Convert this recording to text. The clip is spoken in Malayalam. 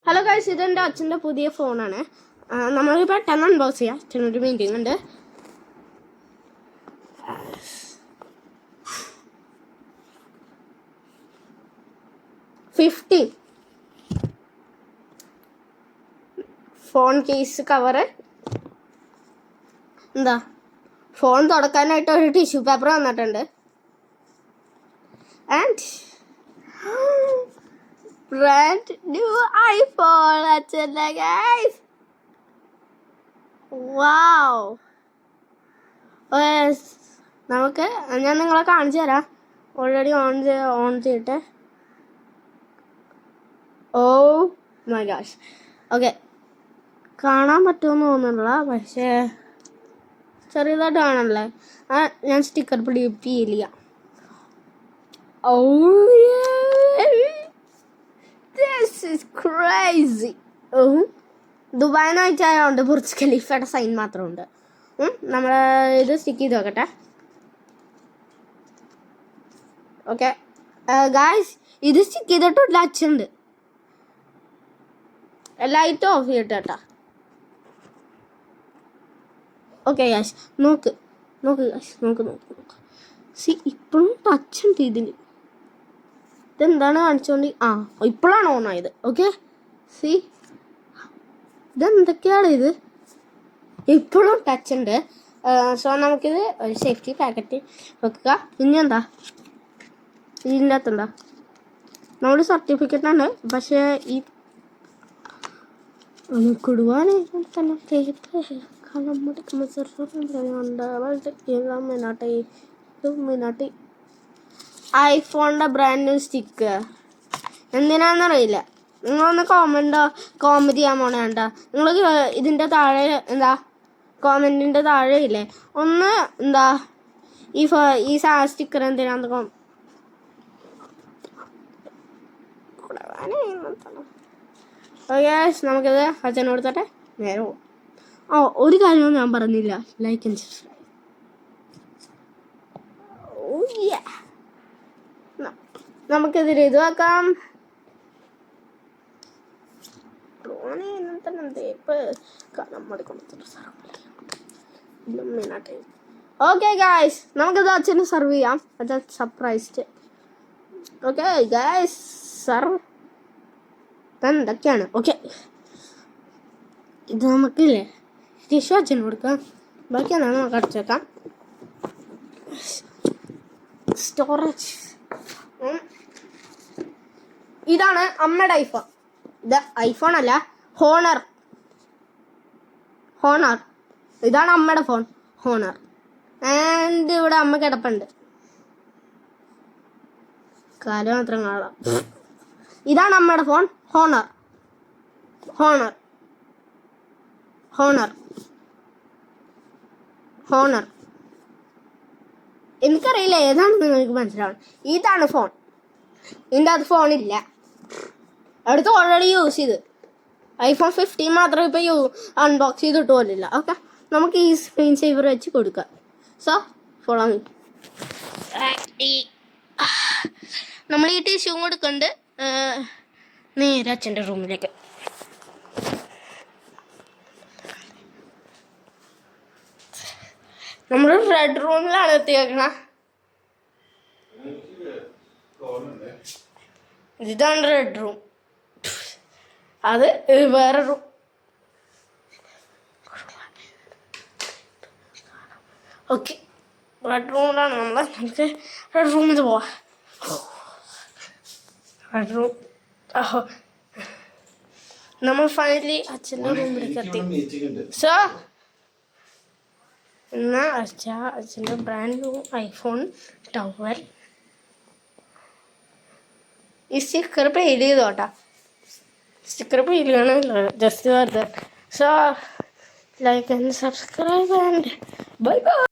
ഹലോ ഗൈസ്, ഇതെൻ്റെ അച്ഛൻ്റെ പുതിയ ഫോണാണ്. നമ്മൾ പെട്ടെന്ന് അൺബോക്സ് ചെയ്യാം. അച്ഛനൊരു മീറ്റിംഗ് ഉണ്ട്. ഫോൺ കേസ് കവറ്, എന്താ ഫോൺ തുടക്കാനായിട്ട് ഒരു ടിഷ്യൂ പേപ്പർ വന്നിട്ടുണ്ട്. ആൻഡ് brand new iPhone അച്ഛൻ്റെ ഗൈസ്. വാവ്. നമുക്ക് ഞാൻ നിങ്ങളെ കാണിച്ചു തരാം. ഓൾറെഡി ഓൺ ചെയ്തിട്ട്. Oh my gosh. ഓക്കെ, കാണാൻ പറ്റുമെന്ന് തോന്നുന്നില്ല, പക്ഷേ ചെറിയതായിട്ട് കാണാനല്ലേ. ഞാൻ സ്റ്റിക്കർ പിടിപ്പ് ചെയ്യില്ല. Oh yeah, this is crazy. ദുബായിന്ന് വെച്ചായതുകൊണ്ട് ബുർജ് ഖലീഫയുടെ സൈൻ മാത്രമുണ്ട്. നമ്മൾ ഇത് സ്റ്റിക്ക് ചെയ്ത് നോക്കട്ടെ. ഓക്കെ ഗായ്സ്, ഇത് സ്റ്റിക്ക് ചെയ്തിട്ടില്ല. അച്ഛനുണ്ട്. ലൈറ്റ് ഓഫ് ചെയ്തിട്ടാ. ഓക്കെ ഗായ്സ്, നോക്ക് ഗായ്സ്, നോക്ക്. സി, ഇപ്പോഴും ടച്ചുണ്ട് ഇതിന്. ഇതെന്താണ് കാണിച്ചോണ്ട്? ഇപ്പോഴാണ് ഓൺ ആയത്. ഓക്കെ, സി, ഇതെന്തൊക്കെയാണ് ഇത്? ഇപ്പോഴും ടച്ച് ഉണ്ട്. സോ നമുക്കിത് ഒരു സേഫ്റ്റി പാക്കറ്റ് വെക്കുക. ഇനി എന്താ ഇതിൻ്റെ അകത്തെന്താ? നമ്മുടെ സർട്ടിഫിക്കറ്റാണ്, പക്ഷേ ഈ കൊടുവാനായിട്ട് തന്നെ ഐഫോണിൻ്റെ ബ്രാൻഡ് ന്യൂ സ്റ്റിക്കർ. എന്തിനാണെന്നറിയില്ല. നിങ്ങളൊന്ന് കോമെൻറ്റ് ചെയ്യാൻ പോണേണ്ട. നിങ്ങൾ ഇതിൻ്റെ താഴെ എന്താ കോമെൻറ്റിൻ്റെ താഴെ ഇല്ലേ, ഒന്ന് എന്താ ഈ സ്റ്റിക്കർ എന്തിനാന്ന് നമുക്കിത് അച്ഛനെ കൊടുത്തട്ടെ. നേരെ പോകും. ഒരു കാര്യവും ഞാൻ പറഞ്ഞില്ല. Like and subscribe. നമുക്കിതിൽ ഇത് വെക്കാം. ഓക്കെ ഗായ്സ്, നമുക്കിത് അച്ഛന് സർവ് ചെയ്യാം. അച്ഛൻ സർപ്രൈസ്ഡ്. ഓക്കെ ഗായ്സ്, സർവ് എന്തൊക്കെയാണ്? ഓക്കെ, ഇത് നമുക്കില്ലേ ടിഷ്യൂ അച്ഛന് കൊടുക്കാം. ബാക്കി എന്താണ് നമുക്ക് അടച്ചേക്കാം. സ്റ്റോറേജ്. ഇതാണ് അമ്മയുടെ ഐഫോൺ. ഇത് ഐഫോൺ അല്ല, ഹോണർ. ഇതാണ് അമ്മയുടെ ഫോൺ, ഹോണർ. ആൻഡ് ഇവിടെ അമ്മ കിടപ്പുണ്ട്. കാല് മാത്രം കാണാം. ഇതാണ് അമ്മയുടെ ഫോൺ, ഹോണർ. എനിക്കറിയില്ല ഏതാണെന്ന് നിങ്ങൾക്ക് മനസ്സിലാവണം. ഇതാണ് ഫോൺ. ഇതിൻ്റെ അത് ഫോണില്ല. അടുത്ത് ഓൾറെഡി യൂസ് ചെയ്ത് iPhone 15 മാത്രം ഇപ്പോൾ അൺബോക്സ് ചെയ്തിട്ട് പോലില്ല. ഓക്കെ, നമുക്ക് ഈ സ്ക്രീൻ സേവർ വെച്ച് കൊടുക്കാം. So follow me. നമ്മൾ ഈ ടിഷ്യൂ കൊടുക്കുന്നുണ്ട്. നേരെ അച്ഛൻ്റെ റൂമിലേക്ക്. നമ്മൾ റെഡ് റൂമിലാണ് എത്തിയേക്കണ. ഇതാണ് റെഡ് റൂം. അത് വേറെ റൂം. ഓക്കെ, റെഡ് റൂമിലാണ് നമ്മൾ. നമുക്ക് റെഡ് റൂമിൽ പോവാം. Red room. നമ്മൾ ഫൈനലി അച്ഛൻ്റെ റൂമിലേക്ക് എത്തി. സോ എന്നാൽ അച്ഛൻ്റെ ബ്രാൻഡ് ന്യൂ ഐഫോൺ ടവൽ. ഈ സ്റ്റിക്കർ പെയിൽ ചെയ്തോട്ടാ. സ്റ്റിക്കർ പെയിൽ ചെയ്യണമല്ലോ, ജസ്റ്റ് വെറുതെ. So like and subscribe and bye bye.